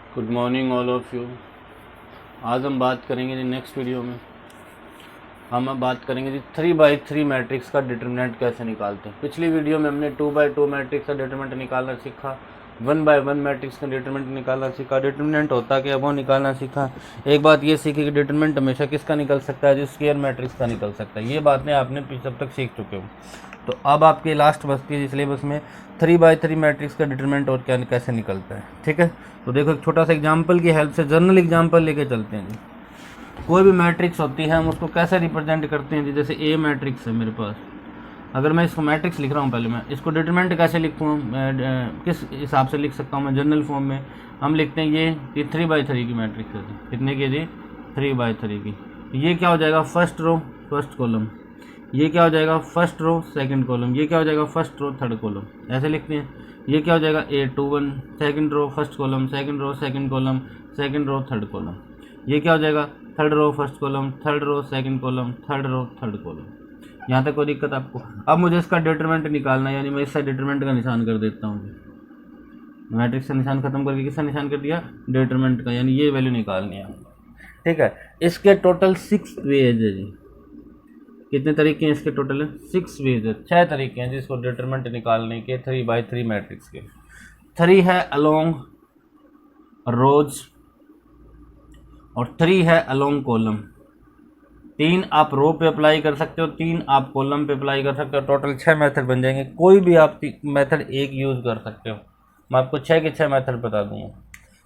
Good morning all of you. आज हम बात करेंगे जी नेक्स्ट वीडियो में हम अब बात करेंगे जी 3x3 मैट्रिक्स का डिटरमिनेंट कैसे निकालते हैं। पिछली वीडियो में हमने 2x2 मैट्रिक्स का डिटरमिनेंट निकालना सीखा, 1x1 मैट्रिक्स का डिटरमिनेंट निकालना सीखा, डिटरमिनेंट होता क्या वो निकालना सीखा। एक बात ये सीखी कि डिटरमिनेंट हमेशा किसका निकल सकता है, जो स्क्वायर मैट्रिक्स का निकल सकता है। ये बातें आपने सब तक सीख चुके हो। तो अब आपके लास्ट बचती है सिलेबस में 3x3 मैट्रिक्स का डिटरमिनेंट और क्या कैसे निकलता है। ठीक है, तो देखो एक छोटा सा एग्जाम्पल की हेल्प से जनरल एग्जाम्पल लेके चलते हैं जी। कोई भी मैट्रिक्स होती है हम उसको कैसे रिप्रेजेंट करते हैं जी। जैसे ए मैट्रिक्स है मेरे पास, अगर मैं इसको मैट्रिक्स लिख रहा हूँ, पहले मैं इसको डिटरमिनेंट कैसे लिखूँ, किस हिसाब से लिख सकता हूँ मैं। जनरल फॉर्म में हम लिखते हैं ये 3x3 की मैट्रिक्स है। कितने की जी? 3x3 की। ये क्या हो जाएगा? First row first column. ये क्या हो जाएगा? First row second column. ये क्या हो जाएगा? First row third column. ऐसे लिखते हैं। ये क्या हो जाएगा? A21 second row first column, second row second column, second row third column. ये क्या हो जाएगा? Third row first column, third row second column, third row third column. यहाँ तक कोई दिक्कत आपको? अब मुझे इसका डिटरमिनेंट निकालना है, यानी मैं इससे डिटरमिनेंट का निशान कर देता हूँ। मैट्रिक्स का निशान खत्म करके किसका निशान कर दिया? डिटरमिनेंट का, यानी ये वैल्यू निकालनी है। ठीक है, इसके टोटल 6 वेज है जी। कितने तरीके हैं इसके? टोटल 6 वेज है, 6 तरीके हैं जिसको डिटरमिनेंट निकालने के 3x3 मैट्रिक्स के। 3 है अलोंग रोज और 3 है अलोंग कॉलम। 3 आप रो पे अप्लाई कर सकते हो, 3 आप कॉलम पे अप्लाई कर सकते हो। टोटल 6 मेथड बन जाएंगे। कोई भी आप मेथड एक यूज़ कर सकते हो। मैं आपको 6 के 6 मेथड बता दूंगा।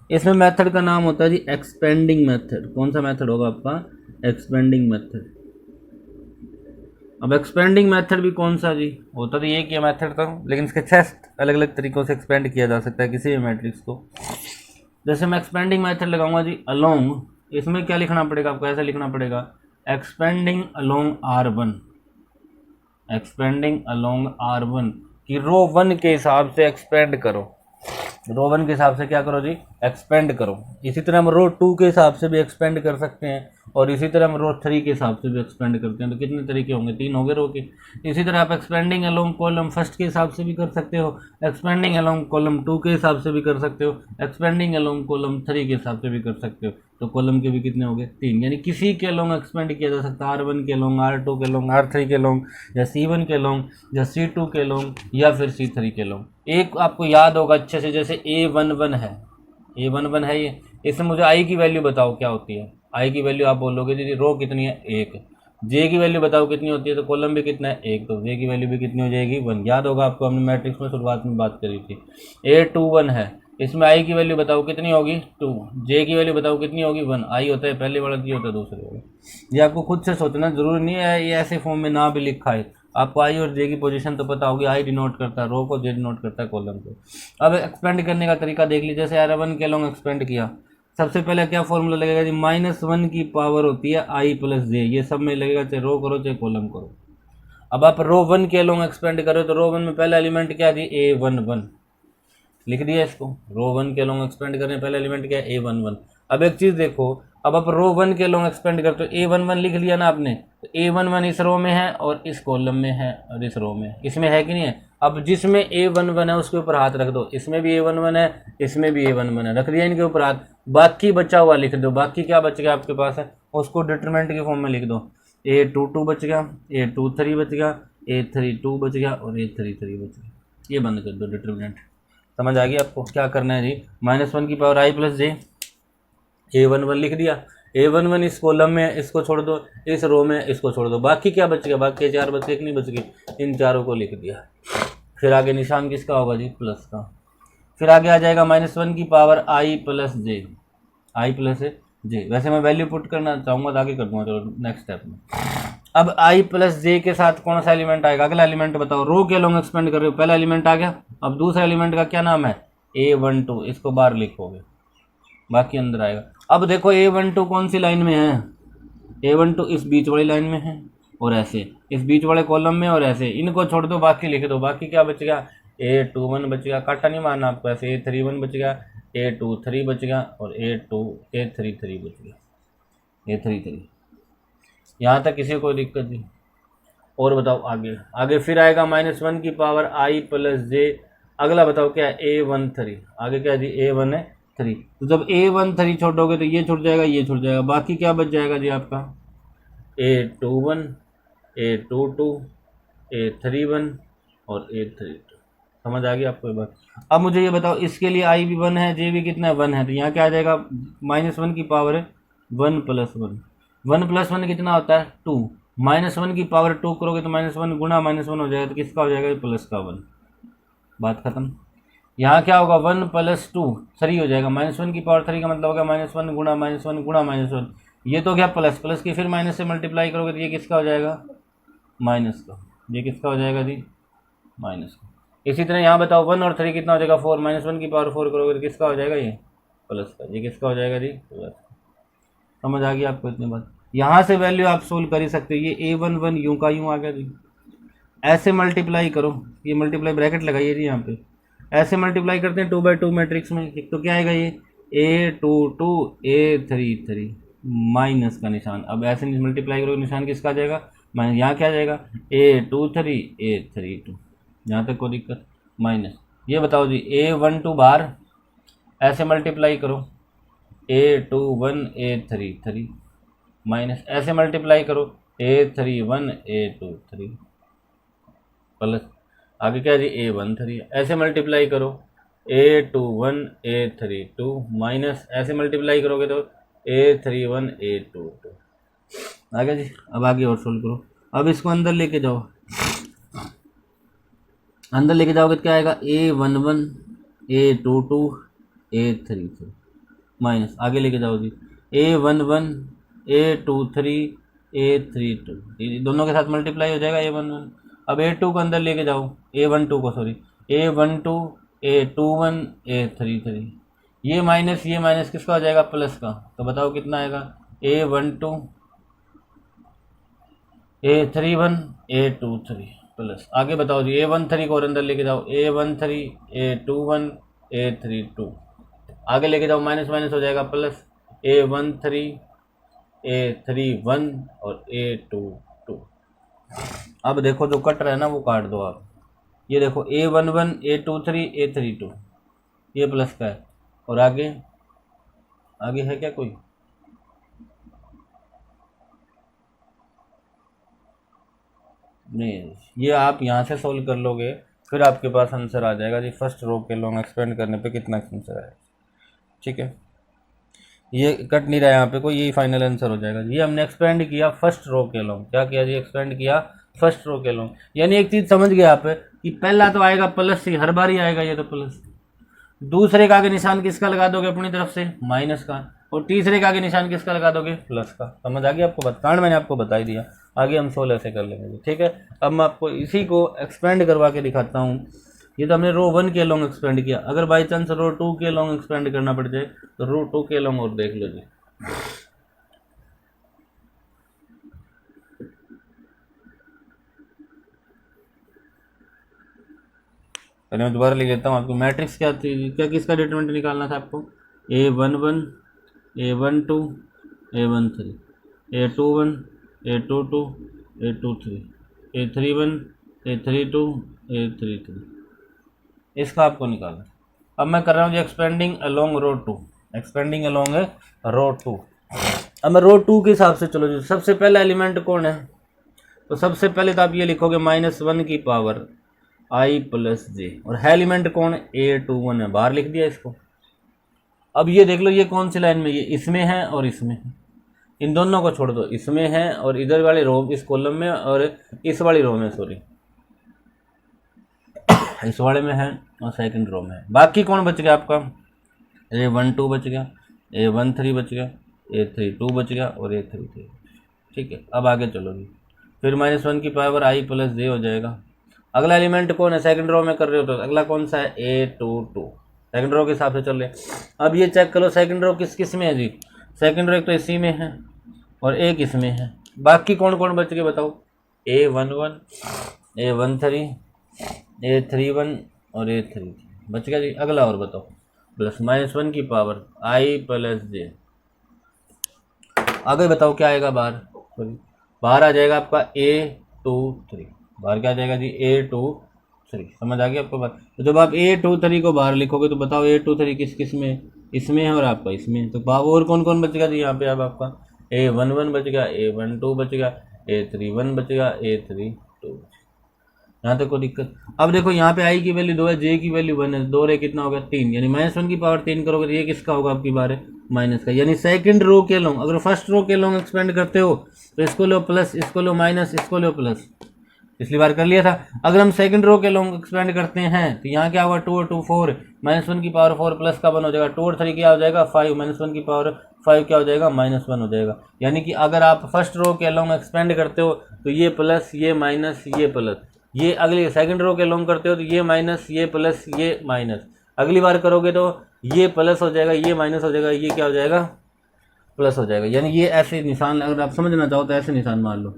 इसमें मेथड का नाम होता है जी एक्सपेंडिंग मेथड। कौन सा मेथड होगा आपका? Expanding method. अब एक्सपेंडिंग मेथड भी कौन सा जी? होता तो एक ही मेथड था, लेकिन इसके 6 अलग अलग तरीकों से एक्सपेंड किया जा सकता है किसी भी मैट्रिक्स को। जैसे मैं एक्सपेंडिंग मेथड लगाऊंगा जी अलोंग, इसमें क्या लिखना पड़ेगा आपको? ऐसा लिखना पड़ेगा expanding along R1। Expanding along R1 कि रो 1 के हिसाब से एक्सपेंड करो। रो 1 के हिसाब से क्या करो जी? एक्सपेंड करो। इसी तरह हम रो 2 के हिसाब से भी एक्सपेंड कर सकते हैं, और इसी तरह हम रो 3 के हिसाब से भी एक्सपेंड करते हैं। तो कितने तरीके होंगे? 3 हो गए रो के। इसी तरह आप एक्सपेंडिंग अलोंग कॉलम फर्स्ट के हिसाब से भी कर सकते हो, एक्सपेंडिंग अलोंग कॉलम 2 के हिसाब से भी कर सकते हो, एक्सपेंडिंग अलोंग कॉलम 3 के हिसाब से भी कर सकते हो। तो कॉलम के भी कितने हो गए? 3। यानी किसी के अलोंग एक्सपेंड किया जा सकता है, R1 के अलोंग, R2 के अलोंग, R3 के अलोंग, या C1 के अलोंग, या C2 के अलोंग, या फिर C3 के अलोंग। एक आपको याद होगा अच्छे से, जैसे A11 है, A11 है ये। इसमें मुझे आई की वैल्यू बताओ क्या होती है। आई की वैल्यू आप बोलोगे जी रो कितनी है? 1। जे की वैल्यू बताओ कितनी होती है, तो कॉलम भी कितना है? 1, तो जे की वैल्यू भी कितनी हो जाएगी? 1। याद होगा आपको, हमने मैट्रिक्स में शुरुआत में बात करी थी। A21 है, इसमें आई की वैल्यू बताओ कितनी होगी? 2। जे की वैल्यू बताओ कितनी होगी? 1। आई होता है पहले वाला, जी होता है दूसरे वाला। ये आपको खुद से सोचना, जरूरी नहीं है ये ऐसे फॉर्म में ना भी लिखा है। आपको आई और जे की पोजीशन तो पता होगी। आई डिनोट करता है रो को, जे डिनोट करता है कॉलम को। अब एक्सपेंड करने का तरीका देख लीजिए। जैसे R1 के लॉन्ग एक्सपेंड किया, सबसे पहले क्या फॉर्मूला लगेगा जी? -1 की पावर होती है आई प्लस जे। ये सब में लगेगा, चाहे रो करो चाहे कॉलम करो। अब आप रो 1 के लॉन्ग एक्सपेंड करो, तो रो 1 में पहला एलिमेंट क्या जी? A11 लिख दिया इसको। रो 1 के लॉन्ग एक्सपेंड करने पहला एलिमेंट क्या है? A11। अब एक चीज़ देखो, अब आप रो 1 के लॉन्ग एक्सपेंड करते हो, A11 लिख लिया ना आपने, तो A11 इस रो में है और इस कॉलम में है और इस रो में, इसमें है कि नहीं है? अब जिसमें A11 है उसके ऊपर हाथ रख दो। इसमें भी A11 है, इसमें भी A11 है, रख दिया इनके ऊपर हाथ। बाकी बचा हुआ लिख दो। बाकी क्या बच गया आपके पास है, उसको डिटरमिनेंट के फॉर्म में लिख दो। A22 बच गया, A23 बच गया, A32 बच गया और A33 बच गया। ये बंद कर दो डिटरमिनेंट। समझ आ गई आपको क्या करना है जी? -1 की पावर आई प्लस जे। A11 लिख दिया। A11 इस कॉलम में, इसको छोड़ दो, इस रो में इसको छोड़ दो। बाकी क्या बच गया? बाकी 4 बच गए कि नहीं बच गए? इन चारों को लिख दिया। फिर आगे निशान किसका होगा जी? प्लस का। फिर आगे आ जाएगा -1 की पावर आई प्लस जे। आई प्लस जे। वैसे मैं वैल्यू पुट करना चाहूँगा तो आगे कर दूंगा, चलो नेक्स्ट स्टेप में। अब आई प्लस जे के साथ कौन सा एलिमेंट आएगा? अगला एलिमेंट बताओ। रो के लॉन्ग एक्सपेंड कर रहे हो, पहला एलिमेंट आ गया। अब दूसरा एलिमेंट का क्या नाम है? A12। इसको बाहर लिखोगे, बाकी अंदर आएगा। अब देखो A12 कौन सी लाइन में है? A12 इस बीच वाली लाइन में है, और ऐसे इस बीच वाले कॉलम में, और ऐसे इनको छोड़ दो, बाकी लिख दो। बाकी क्या बच गया? A21 बच गया, काटा नहीं मारना आपको। ऐसे A31 बच गया, A23 बच गया और A33 बच गया। A33। यहाँ तक किसी को दिक्कत नहीं? और बताओ आगे। आगे फिर आएगा -1 की पावर आई प्लस जे। अगला बताओ क्या है? A13। आगे क्या है जी? A1 है, 3। तो जब A13 छोड़ोगे तो ये छूट जाएगा, ये छूट जाएगा, बाकी क्या बच जाएगा जी आपका A21, A22, A31 और A32। समझ आ गई आपको ये बात। अब मुझे ये बताओ, इसके लिए I भी 1 है, J भी कितना है 1 है, तो यहाँ क्या आ जाएगा, -1 की पावर है 1 + 1, 1 + 1 कितना होता है 2, -1 की पावर 2 करोगे तो -1 गुणा -1 हो जाएगा, तो किसका हो जाएगा प्लस का 1। बात खत्म। यहाँ क्या होगा 1 + 2 3 हो जाएगा, -1 की पावर 3 का मतलब होगा -1 गुणा -1 गुणा -1, ये तो क्या प्लस, प्लस की फिर माइनस से मल्टीप्लाई करोगे तो ये किसका हो जाएगा माइनस का, ये किसका हो जाएगा जी माइनस का। इसी तरह यहाँ बताओ 1 और 3 कितना हो जाएगा 4, -1 की पावर 4 करोगे तो किसका हो जाएगा ये प्लस का, ये किसका हो जाएगा जी प्लस का। समझ आ गई आपको इतनी बात। यहाँ से वैल्यू आप सोल्व कर ही सकते हो, ये A11 यूं का यूं आ गया जी, ऐसे मल्टीप्लाई करो, ये मल्टीप्लाई ब्रैकेट लगाइए जी यहाँ पे, ऐसे मल्टीप्लाई करते हैं 2/2 मैट्रिक्स में, तो क्या आएगा ये A22 A33 माइनस का निशान, अब ऐसे मल्टीप्लाई करोगे निशान किसका आ जाएगा माइनस, यहाँ क्या आ जाएगा A23 A32, यहाँ तक कोई दिक्कत माइनस। ये बताओ जी A12 बाहर ऐसे मल्टीप्लाई करो A21 A33 माइनस, ऐसे मल्टीप्लाई करो A31 A23 प्लस, आगे क्या जी A13, ऐसे मल्टीप्लाई करो A21 A32 माइनस, ऐसे मल्टीप्लाई करोगे तो A31 A22। आ गया जी। अब आगे और सोल्व करो, अब इसको अंदर लेके जाओ, अंदर लेके जाओगे तो क्या आएगा A11 A22 A33 माइनस, आगे लेके जाओ जी A11 A23 A32, दोनों के साथ मल्टीप्लाई हो जाएगा A11। अब A2 को अंदर लेके जाओ, A12 को सॉरी A12 A21 A33, ये माइनस किसका हो जाएगा प्लस का, तो बताओ कितना आएगा A12 A31 A23 प्लस। आगे बताओ जी A13 को और अंदर लेके जाओ A13 A21 A32, आगे लेके जाओ माइनस माइनस हो जाएगा प्लस A13 A31 और A22। अब देखो जो कट रहा है ना वो काट दो आप, ये देखो A11 A23 A32 ये प्लस का है, और आगे आगे है क्या कोई, नहीं, ये आप यहाँ से सोल्व कर लोगे फिर आपके पास आंसर आ जाएगा जी, फर्स्ट रो के लॉन्ग एक्सपेंड करने पे कितना आंसर आएगा। ठीक है, ये कट नहीं रहा है यहाँ पे कोई, यही फाइनल आंसर हो जाएगा। ये हमने एक्सपेंड किया फर्स्ट रो के लॉन्ग, क्या किया जी एक्सपेंड किया फर्स्ट रो के लॉन्ग, यानी एक चीज़ समझ गया आप कि पहला तो आएगा प्लस ही, हर बार ही आएगा ये तो प्लस, दूसरे का आगे निशान किसका लगा दोगे अपनी तरफ से माइनस का, और तीसरे का आगे निशान किसका लगा दोगे प्लस का। समझ आ गया आपको, कारण मैंने आपको बता ही दिया, आगे हम 16 ऐसे कर लेंगे। ठीक है, अब मैं आपको इसी को एक्सपेंड करवा के दिखाता हूँ। ये तो हमने रो 1 के लॉन्ग एक्सपेंड किया, अगर बाई चांस रो 2 के लॉन्ग एक्सपेंड करना पड़ जाए तो रो 2 के लॉन्ग और देख लो जी। पहले मैं दोबारा लिख लेता हूँ आपको, मैट्रिक्स क्या थी, क्या किसका डिटरमिनेंट निकालना था आपको, A11 A12 A13 A21 A22 A23 A31 A32 A33, इसका आपको निकालना। अब मैं कर रहा हूँ जी एक्सपेंडिंग अलोंग रो 2, एक्सपेंडिंग अलोंग रो 2। अब मैं रो 2 के हिसाब से चलो जी, सबसे पहला एलिमेंट कौन है, तो सबसे पहले तो आप ये लिखोगे -1 की पावर I + J, और है एलिमेंट कौन A21 है, बाहर लिख दिया इसको। अब ये देख लो ये कौन सी लाइन में, ये इसमें है और इसमें है, इन दोनों को छोड़ दो, इसमें है और इधर वाले रो इस कॉलम में और इस वाली रो में, सॉरी इस वाले में है और सेकंड रो में है। बाकी कौन बच गया आपका, A12 बच गया, A13 बच गया, A32 बच गया और A33। ठीक है, अब आगे चलो जी, फिर -1 की पावर I + J हो जाएगा। अगला एलिमेंट कौन है, सेकंड रो में कर रहे हो तो अगला कौन सा है A22, सेकंड रो के हिसाब से चल रहे। अब ये चेक करो सेकंड रो किस किस में है जी, सेकंड रो एक तो इसी में है और एक इसमें है, बाकी कौन कौन बच गए बताओ, A11 A13 A31 और A33 बच गया जी। अगला और बताओ, +-1 की पावर I + J, आगे बताओ क्या आएगा बाहर, बाहर आ जाएगा आपका A23, बाहर क्या आ जाएगा जी A23। समझ आ गया आपको बात। तो जब आप A23 को बाहर लिखोगे तो बताओ A23 किस किस में, इसमें है और आपका इसमें है, तो पावर और कौन कौन बच गया जी यहाँ पे? अब आपका A11 बच गया, A12 बच गया, A31 बच गया, A32। यहाँ तक कोई दिक्कत? अब देखो यहाँ पे आई की वैल्यू 2 है, जे की वैल्यू 1 है, 2 रे कितना हो गया 3, यानी -1 की पावर 3 करोगे तो ये किसका होगा आपकी बार है? माइनस का। यानी सेकंड रो के लॉन्ग, अगर फर्स्ट रो के लॉन्ग एक्सपेंड करते हो तो इसको लो प्लस, इसको लो माइनस, इसको लो प्लस, पिछली बार कर लिया था। अगर हम सेकंड रो के लॉन्ग एक्सपेंड करते हैं तो यहाँ क्या होगा? 2 और 2 4, -1 की पावर 4 प्लस का 1 हो जाएगा, 2 और 3 क्या हो जाएगा? 5, -1 की पावर 5 क्या हो जाएगा? -1 हो जाएगा। यानी कि अगर आप फर्स्ट रो के लॉन्ग एक्सपेंड करते हो तो ये प्लस, ये माइनस, ये प्लस, ये अगली सेकंड रो के लॉन्ग करते हो तो ये माइनस, ये प्लस, ये माइनस, अगली बार करोगे तो ये प्लस हो जाएगा, ये माइनस हो जाएगा, ये क्या हो जाएगा? प्लस हो जाएगा। यानी ये ऐसे निशान, अगर आप समझना चाहो तो ऐसे निशान मान लो,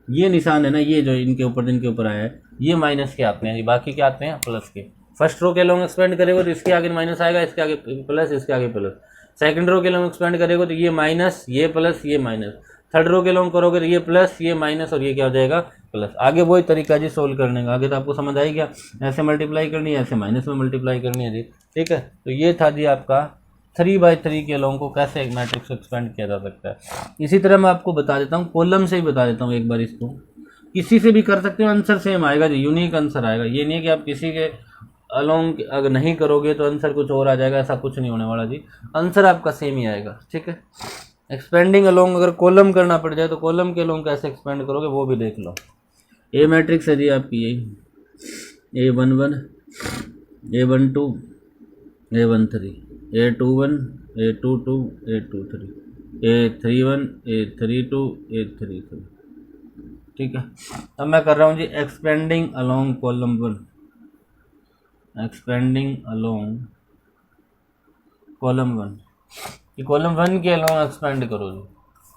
ये निशान है ना, ये जो इनके ऊपर जिनके ऊपर आया है ये माइनस के आते हैं, बाकी क्या आते हैं? प्लस के। फर्स्ट रो के लॉन्ग एक्सपेंड करेगा तो इसके आगे माइनस आएगा, इसके आगे प्लस, इसके आगे प्लस। सेकंड रो के लॉन्ग एक्सपेंड करेगा तो ये माइनस, ये प्लस, ये माइनस। थर्ड रो के लॉन्ग करोगे तो ये प्लस, ये माइनस और ये क्या हो जाएगा? प्लस। आगे वही तरीका जी सोल्व करने का, आगे तो आपको समझ आई गया, ऐसे मल्टीप्लाई करनी है, ऐसे माइनस में मल्टीप्लाई करनी है जी। ठीक है, तो ये था जी आपका 3/3 के लॉन्ग को कैसे एक मैट्रिक्स एक्सपेंड किया जा सकता है। इसी तरह मैं आपको बता देता हूँ, कॉलम से ही बता देता हूँ एक बार, इसको किसी से भी कर सकते हो, आंसर सेम आएगा जी, यूनिक आंसर आएगा। ये नहीं कि आप किसी के अलोंग अगर नहीं करोगे तो आंसर कुछ और आ जाएगा, ऐसा कुछ नहीं होने वाला जी, आंसर आपका सेम ही आएगा। ठीक है, एक्सपेंडिंग अलोंग अगर कॉलम करना पड़ जाए तो कॉलम के अलोंग कैसे एक्सपेंड करोगे वो भी देख लो। ए मैट्रिक्स है जी आपकी, यही A11, A12, A13, A21, A22, A23, A31, A32, A33। ठीक है, अब मैं कर रहा हूँ जी expanding along column 1, expanding along column 1, कि कॉलम 1 के अलोंग एक्सपेंड करो जी।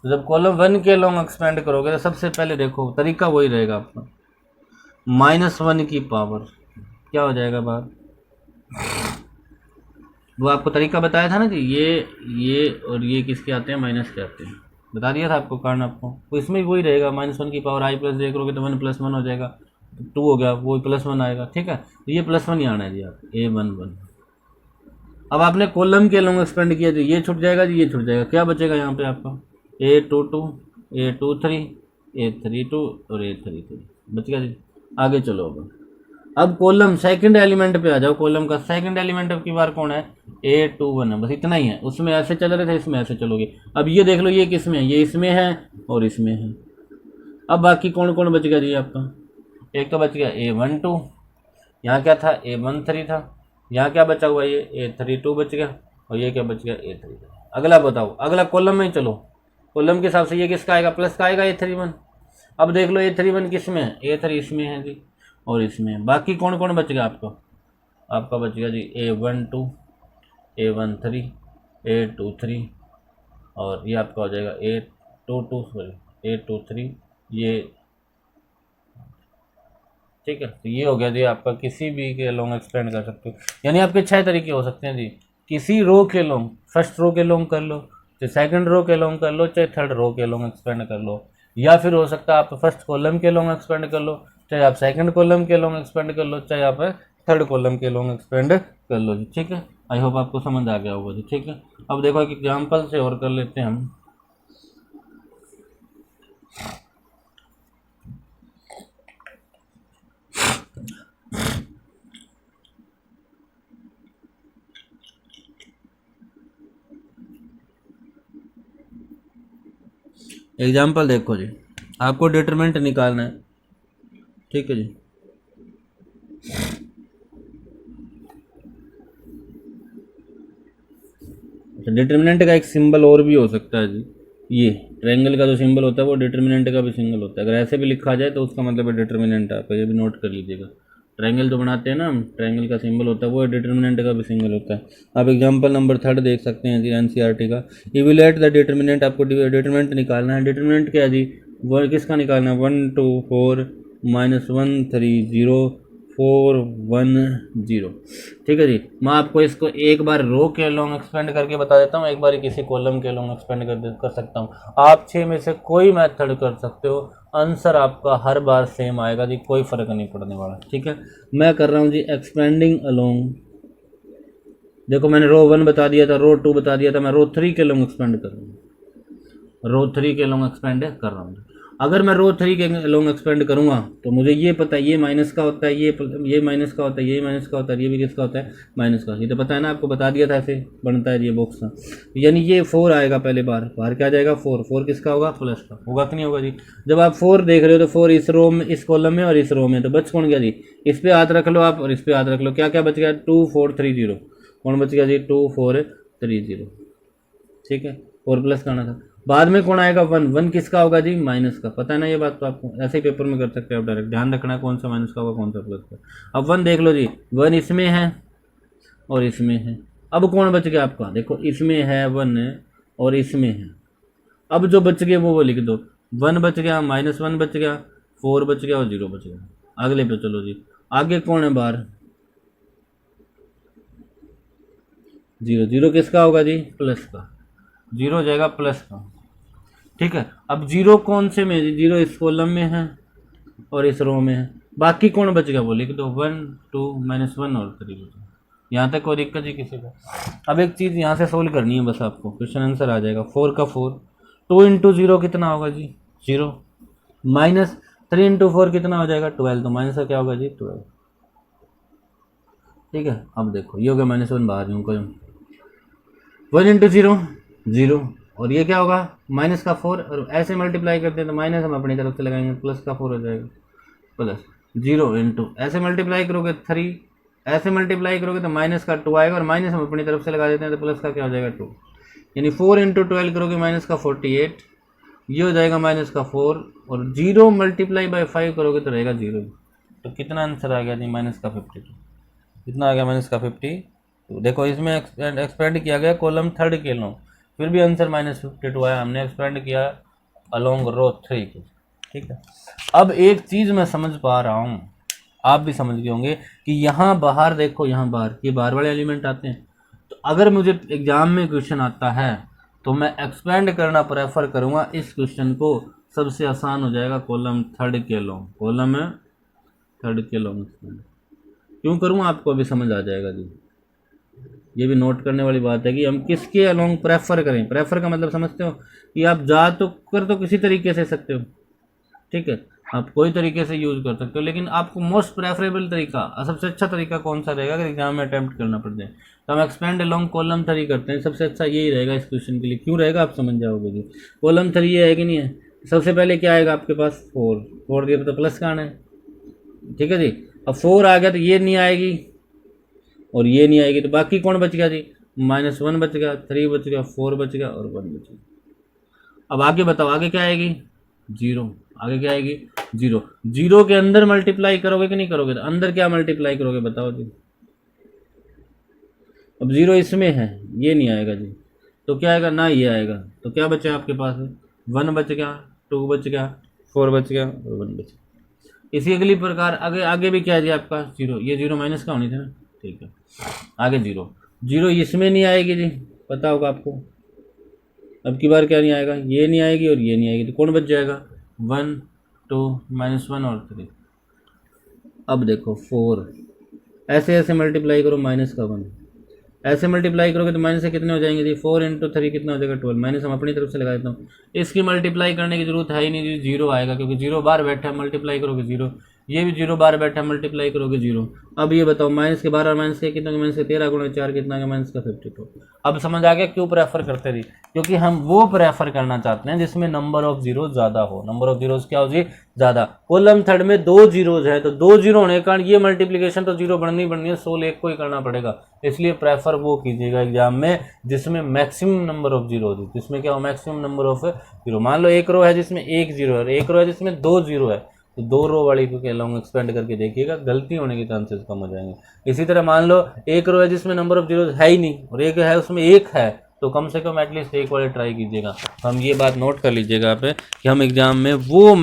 तो जब कॉलम 1 के अलोंग एक्सपेंड करोगे तो सबसे पहले देखो तरीका वही रहेगा आपका, -1 की पावर क्या हो जाएगा बाहर, वो आपको तरीका बताया था ना जी, ये और ये किसके आते हैं? माइनस के आते हैं, बता दिया था आपको कारण आपको। तो इसमें भी वही रहेगा, -1 की पावर i प्लस j करोगे तो 1 + 1 हो जाएगा, 2 हो गया, वो +1 आएगा। ठीक है, तो ये +1 ही आना है जी आप, A11। अब आपने कॉलम के लॉन्ग एक्सपेंड किया तो ये छूट जाएगा जी, ये छूट जाएगा, क्या बचेगा यहाँ पे आपका? A22, A23, A32 और A33 बच गया जी। आगे चलो, अब कॉलम सेकंड एलिमेंट पे आ जाओ। कॉलम का सेकंड एलिमेंट अब की बार कौन है? A21 है, बस इतना ही है। उसमें ऐसे चल रहे थे, इसमें ऐसे चलोगे। अब ये देख लो, ये किस में है? ये इसमें है और इसमें है। अब बाकी कौन कौन बच गया जी आपका? एक तो बच गया A12, यहाँ क्या था? A13 था, यहाँ क्या बचा हुआ? ये A32 बच गया, और ये क्या बच गया? A33। अगला बताओ, अगला कॉलम में ही चलो, कॉलम के हिसाब से ये किसका आएगा? प्लस का आएगा, A31। अब देख लो A31 किस में है? A3 इसमें है जी, और इसमें। बाकी कौन कौन बच गया आपको? आपका बच गया जी A12, A13, A23 और ये आपका हो जाएगा A23, ये। ठीक है, तो ये हो गया जी आपका, किसी भी के लॉन्ग एक्सपेंड कर सकते हो। यानी आपके 6 तरीके हो सकते हैं जी, किसी रो के लॉन्ग, फर्स्ट रो के लॉन्ग कर लो, चाहे सेकंड रो के लॉन्ग कर लो, चाहे थर्ड रो के लॉन्ग एक्सपेंड कर लो, या फिर हो सकता है आप फर्स्ट कॉलम के लॉन्ग एक्सपेंड कर लो, चाहे आप सेकंड कॉलम के लॉन्ग एक्सपेंड कर लो, चाहे आप थर्ड कॉलम के लॉन्ग एक्सपेंड कर लो जी। ठीक है, आई होप आपको समझ आ गया होगा जी। ठीक है, अब देखो एक एग्जाम्पल से और कर लेते हैं हम। एग्जाम्पल देखो जी, आपको डिटरमिनेंट निकालना है। ठीक है जी, डिटरमिनेंट का एक सिंबल और भी हो सकता है जी, ये ट्रायंगल का जो सिंबल होता है वो डिटरमिनेंट का भी सिंबल होता है। अगर ऐसे भी लिखा जाए तो उसका मतलब है डिटरमिनेंट आपका, ये भी नोट कर लीजिएगा। ट्रायंगल जो बनाते हैं ना हम, ट्रायंगल का सिंबल होता है वो डिटरमिनेंट का भी सिंबल होता है। आप एग्जांपल नंबर 3 देख सकते हैं जी, एनसीईआरटी का। इवैल्यूएट द डिटरमिनेंट, आपको डिटरमिनेंट निकालना है। डिटरमिनेंट क्या है जी? वो किसका निकालना है? 1 2 4 -1 3 0 4 1 0। ठीक है जी, मैं आपको इसको एक बार रो के लॉन्ग एक्सपेंड करके बता देता हूँ, एक बार किसी कॉलम के लॉन्ग एक्सपेंड कर सकता हूँ। आप 6 में से कोई मेथड कर सकते हो, आंसर आपका हर बार सेम आएगा जी, कोई फ़र्क नहीं पड़ने वाला। ठीक है, मैं कर रहा हूँ जी एक्सपेंडिंग अलोंग देखो मैंने रो 1 बता दिया था, रो 2 बता दिया था, मैं रो 3 के लॉन्ग एक्सपेंड करूँगा, रो 3 के लॉन्ग एक्सपेंड कर रहा हूँ। अगर मैं रो 3 के लॉन्ग एक्सपेंड करूँगा तो मुझे ये पता है ये माइनस का होता है, ये माइनस का होता है, ये माइनस का होता है, ये भी किसका होता है, माइनस का। ये तो पता है ना, आपको बता दिया था ऐसे बनता है ये बॉक्स का। यानी ये 4 आएगा पहले बार, बाहर क्या आ जाएगा 4, 4 किसका होगा, प्लस का होगा कि नहीं होगा जी। जब आप 4 देख रहे हो तो 4 इस रो में, इस कॉलम में और इस रो में, तो बच कौन गया जी, इस पे हाथ रख लो आप और इस पे हाथ रख लो, क्या क्या बच गया, 2 4 3 0, कौन बच गया जी, 2 4 3 0, ठीक है। 4 प्लस का आना था, बाद में कौन आएगा 1, 1 किसका होगा जी, माइनस का। पता है ना ये बात, तो आपको ऐसे ही पेपर में कर सकते हो आप डायरेक्ट, ध्यान रखना कौन सा माइनस का होगा कौन सा प्लस का। अब 1 देख लो जी, 1 इसमें है और इसमें है। अब कौन बच गया आपका, देखो इसमें है 1 और इसमें है। अब जो बच गए वो लिख दो, 1 बच गया, -1 बच गया, 4 बच गया और 0 बच गया। अगले पे चलो जी, आगे कौन है बाहर, 0, 0 किसका होगा जी, प्लस का, 0 हो जाएगा प्लस का, ठीक है। अब 0 कौन से में, 0 इस कॉलम में है और इस रो में है। बाकी कौन बच गया वो लिख दो, 1 2 -1 और 3 बचा। यहाँ तक कोई दिक्कत ही किसी को। अब एक चीज़ यहाँ से सोल्व करनी है बस आपको, क्वेश्चन आंसर आ जाएगा। 4 का 4, 2 इंटू 0 कितना होगा जी, 0, माइनस 3 इंटू 4 कितना हो जाएगा, 12, तो माइनस का क्या होगा जी, 12, ठीक है। अब देखो ये हो गया -1 बाहर यूँ को, 1 इंटू 0 0, और ये क्या होगा माइनस का 4, और ऐसे मल्टीप्लाई करते हैं तो माइनस हम अपनी तरफ से लगाएंगे, प्लस का 4 हो जाएगा, प्लस 0 इंटू ऐसे मल्टीप्लाई करोगे 3, ऐसे मल्टीप्लाई करोगे तो माइनस का 2 आएगा, और माइनस हम अपनी तरफ से लगा देते हैं तो प्लस का क्या हो जाएगा 2, यानी 4 इंटू 12 करोगे माइनस का 48, ये हो जाएगा माइनस का 4, और 0 मल्टीप्लाई बाय 5 करोगे तो रहेगा 0। तो कितना आंसर आ गया जी, माइनस का 52, कितना आ गया, माइनस का 50। तो देखो इसमें एक्सपेंड किया गया कॉलम 3 के लॉन्ग, फिर भी आंसर -52 आया, हमने एक्सपेंड किया अलोंग रो 3 को, ठीक है। अब एक चीज़ मैं समझ पा रहा हूँ, आप भी समझ गए होंगे कि यहाँ बाहर देखो, यहाँ बाहर ये बाहर वाले एलिमेंट आते हैं, तो अगर मुझे एग्जाम में क्वेश्चन आता है तो मैं एक्सपेंड करना प्रेफर करूँगा इस क्वेश्चन को, सबसे आसान हो जाएगा कॉलम 3 के लॉन्ग, कॉलम 3 के लॉन्ग एक्सपेंड क्यों करूँ आपको अभी समझ आ जाएगा जी। ये भी नोट करने वाली बात है कि हम किसके अलोंग प्रेफर करें। प्रेफर का मतलब समझते हो कि आप जा तो कर तो किसी तरीके से सकते हो, ठीक है, आप कोई तरीके से यूज़ कर सकते हो, लेकिन आपको मोस्ट प्रेफरेबल तरीका, सबसे अच्छा तरीका कौन सा रहेगा अगर एग्जाम में अटैम्प्ट करना पड़ जाए, तो हम एक्सपेंड अलोंग कॉलम 3 करते हैं, सबसे अच्छा यही रहेगा इस क्वेश्चन के लिए। क्यों रहेगा आप समझ जाओगे जी। कॉलम 3 ये है कि नहीं है, सबसे पहले क्या आएगा आपके पास 4, 4 दिया तो प्लस का आना है, ठीक है जी। अब 4 आ गया तो ये नहीं आएगी और ये नहीं आएगी, तो बाकी कौन बच गया जी, -1 बच गया, 3 बच गया, 4 बच गया और 1 बच गया। अब आगे बताओ आगे क्या आएगी, 0, आगे क्या आएगी 0, 0 के अंदर मल्टीप्लाई करोगे कि नहीं करोगे, तो अंदर क्या मल्टीप्लाई करोगे बताओ जी। अब 0 इसमें है, ये नहीं आएगा जी, तो क्या आएगा ना, ये आएगा, तो क्या बचा आपके पास, 1 बच गया, 2 बच गया, 4 बच गया और 1 बच गया। इसी अगली प्रकार आगे आगे भी क्या है जी आपका 0, ये 0 माइनस का होनी थी ना, ठीक है। आगे 0, 0 इसमें नहीं आएगी जी, पता होगा आपको। अब की बार क्या नहीं आएगा, ये नहीं आएगी और ये नहीं आएगी, तो कौन बच जाएगा 1 2 -1 और 3। अब देखो 4 ऐसे ऐसे मल्टीप्लाई करो, माइनस का 1 ऐसे मल्टीप्लाई करोगे तो माइनस से कितने हो जाएंगे जी, 4 इंटू 3 कितना हो जाएगा 12, माइनस हम अपनी तरफ से लगा देता हूँ, इसकी मल्टीप्लाई करने की जरूरत है ही नहीं जी, 0 आएगा क्योंकि 0 बार बैठा है, मल्टीप्लाई करोगे 0, ये भी 0 बार बैठा है, मल्टीप्लाई करोगे 0। अब ये बताओ माइनस के 12 और माइनस के कितना, माइनस के 13 गुणा 4 कितना का, माइनस का 52। अब समझ आ गया क्यों प्रेफर करते रही, क्योंकि हम वो प्रेफर करना चाहते हैं जिसमें नंबर ऑफ जीरो ज़्यादा हो। नंबर ऑफ जीरोज क्या हो जी, ज़्यादा। कॉलम 3 में 2 जीरोज है तो 2 जीरो होने के कारण ये मल्टीप्लिकेशन तो जीरो बननी बननी है, सोल एक को ही करना पड़ेगा, इसलिए प्रेफर वो कीजिएगा एग्जाम में जिसमें मैक्सिमम नंबर ऑफ जीरो हो, जिसमें क्या हो मैक्सिमम नंबर ऑफ जीरो। मान लो एक रो है जिसमें 1 जीरो है, एक रो है जिसमें 2 जीरो है, तो 2 रो वाली को लॉन्ग एक्सपेंड करके देखिएगा, गलती होने के चांसेस कम हो जाएंगे। इसी तरह मान लो एक रो है जिसमें नंबर ऑफ जीरो है ही नहीं और एक है उसमें एक है, तो कम से कम एटलीस्ट एक वाले ट्राई कीजिएगा। हम ये बात नोट कर लीजिएगा आप कि हम एग्जाम में वो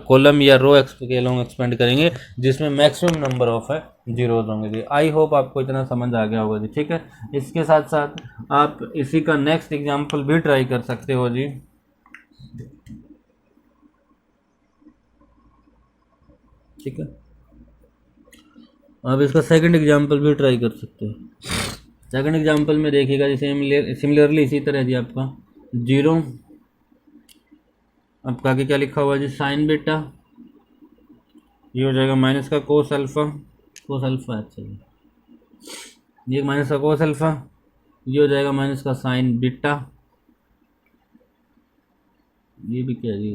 कॉलम या रो के लॉन्ग एक्सपेंड करेंगे जिसमें मैक्सिमम नंबर ऑफ जीरोज होंगे जी। आई होप आपको इतना समझ आ गया होगा जी, ठीक है। इसके साथ साथ आप इसी का नेक्स्ट एग्जाम्पल भी ट्राई कर सकते हो जी। ठीक है, आप इसका सेकंड एग्जांपल भी ट्राई कर सकते हैं। सेकंड एग्जांपल में देखिएगा जैसे सिमिलरली इसी तरह जी आपका 0, आपका आगे क्या लिखा हुआ है जी, साइन बीटा, ये हो जाएगा माइनस का कोस अल्फा, अच्छा जी, ये माइनस का कोस अल्फा, ये हो जाएगा माइनस का साइन बीटा, ये भी क्या जी,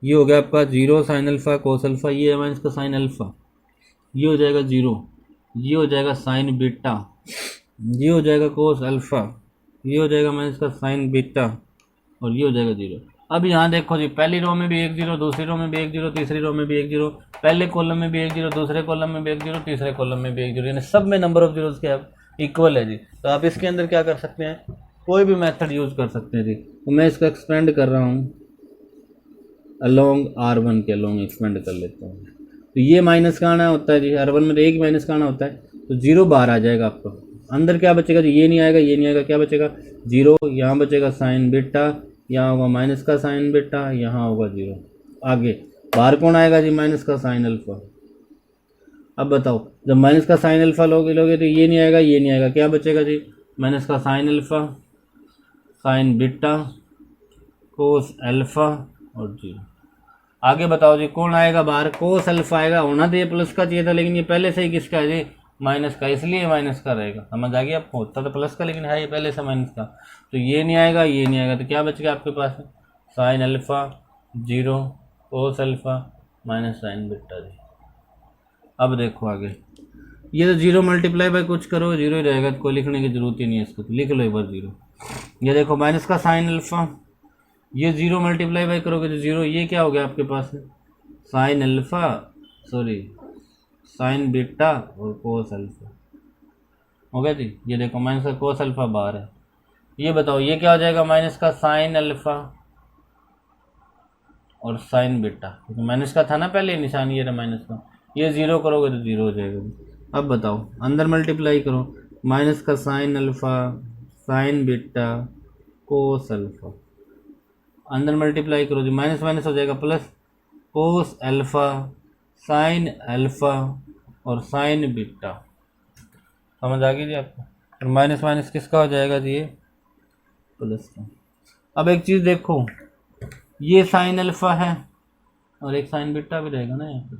ये हो गया आपका 0 साइन अल्फा कोस अल्फा, ये है माइनस का साइन अल्फा, ये हो जाएगा 0, ये हो जाएगा साइन बीटा, ये हो जाएगा कोस अल्फा, ये हो जाएगा माइनस का साइन बीटा, और ये हो जाएगा 0। अब यहाँ देखो जी, पहली रो में भी 1 0, दूसरी रो में भी 1 0, तीसरी रो में भी 1 0, पहले कॉलम में भी 1 0, दूसरे कॉलम में भी 1 0, तीसरे कॉलम में भी 1 0, यानी सब में नंबर ऑफ जीरोस क्या इक्वल है जी। तो आप इसके अंदर क्या कर सकते हैं, कोई भी मेथड यूज कर सकते हैं जी। तो मैं इसको एक्सपेंड कर रहा हूँ, अलोंग R1 के अलोंग एक्सपेंड कर लेता हूँ। तो ये माइनस का आना होता है जी, R1 में तो एक माइनस का आना होता है, तो 0 बाहर आ जाएगा आपका। अंदर क्या बचेगा जी, ये नहीं आएगा, ये नहीं आएगा, क्या बचेगा 0, यहाँ बचेगा साइन बीटा, यहाँ होगा माइनस का साइन बीटा, यहाँ होगा 0। आगे बाहर कौन आएगा जी, माइनस का साइन अल्फा। अब बताओ, जब माइनस का साइन अल्फा लोगे तो ये नहीं आएगा, ये नहीं आएगा, क्या बचेगा जी, माइनस का sine alpha, sign beta, cos alpha और 0। आगे बताओ जी, कौन आएगा बाहर, कोस अल्फा आएगा, होना तो ये प्लस का चाहिए था, लेकिन ये पहले से ही किसका है जी, माइनस का, इसलिए माइनस का रहेगा। समझ आ गया आपको, होता तो प्लस का लेकिन है ये पहले से माइनस का, तो ये नहीं आएगा, ये नहीं आएगा, तो क्या बच गया आपके पास, sine alpha 0 cos alpha minus sine beta जी। अब देखो आगे, ये तो 0 मल्टीप्लाई बाय कुछ करो 0 ही रहेगा, तो कोई लिखने की जरूरत ही नहीं है इसको, तो लिख लो एक बार 0। ये देखो माइनस का साइन अल्फा, ये 0 मल्टीप्लाई बाय करोगे तो 0, ये क्या हो गया आपके पास, sine alpha, sorry sine beta और कोस अल्फा हो गया जी। ये देखो माइनस का कोस अल्फा बाहर है, ये बताओ ये क्या हो जाएगा, माइनस का साइन अल्फा और साइन बीटा, क्योंकि माइनस का था ना पहले निशान, ये रहा माइनस का, ये 0 करोगे तो 0 हो जाएगा जी। अब बताओ अंदर मल्टीप्लाई करो, माइनस का sine alpha, sign beta, cos alpha, अंदर मल्टीप्लाई करो जी, माइनस माइनस हो जाएगा plus, cos alpha, sine alpha और साइन बीटा। समझ आ गई जी आपको, और माइनस माइनस किसका हो जाएगा जी, ये प्लस का। अब एक चीज़ देखो, ये साइन अल्फा है और एक साइन बीटा भी रहेगा ना यहाँ पे,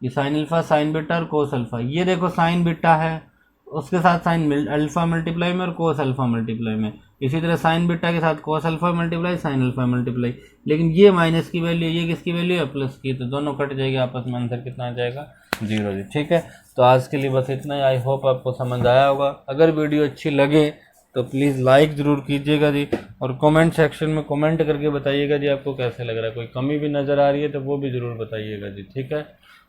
ये साइन अल्फा, साइन बीटा और कोस अल्फा। ये देखो साइन बीटा है, उसके साथ साइन अल्फा मल्टीप्लाई में और कोस अल्फा मल्टीप्लाई में, इसी तरह साइन बीटा के साथ cos alpha multiply, sine alpha multiply. लेकिन ये माइनस की वैल्यू, ये किसकी वैल्यू है, प्लस की, तो दोनों कट जाएगी आपस में, आंसर कितना आ जाएगा 0 जी। ठीक है, तो आज के लिए बस इतना ही। आई होप आपको समझ आया होगा। अगर वीडियो अच्छी लगे तो प्लीज़ लाइक ज़रूर कीजिएगा जी, और कमेंट सेक्शन में कमेंट करके बताइएगा जी आपको कैसे लग रहा है, कोई कमी भी नज़र आ रही है तो वो भी ज़रूर बताइएगा जी। ठीक है,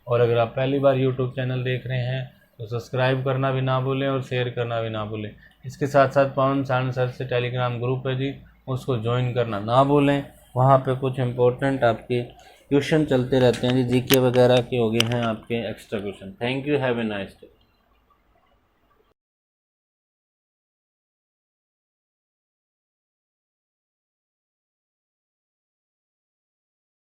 और अगर आप पहली बार यूट्यूब चैनल देख रहे हैं तो सब्सक्राइब करना भी ना भूलें और शेयर करना भी ना भूलें। इसके साथ साथ पवन सारण सर से टेलीग्राम ग्रुप है जी, उसको ज्वाइन करना ना भूलें। वहाँ पे कुछ इंपॉर्टेंट आपके क्वेश्चन चलते रहते हैं जी, जीके वगैरह के हो गए हैं आपके extra question. Thank you, have a nice day.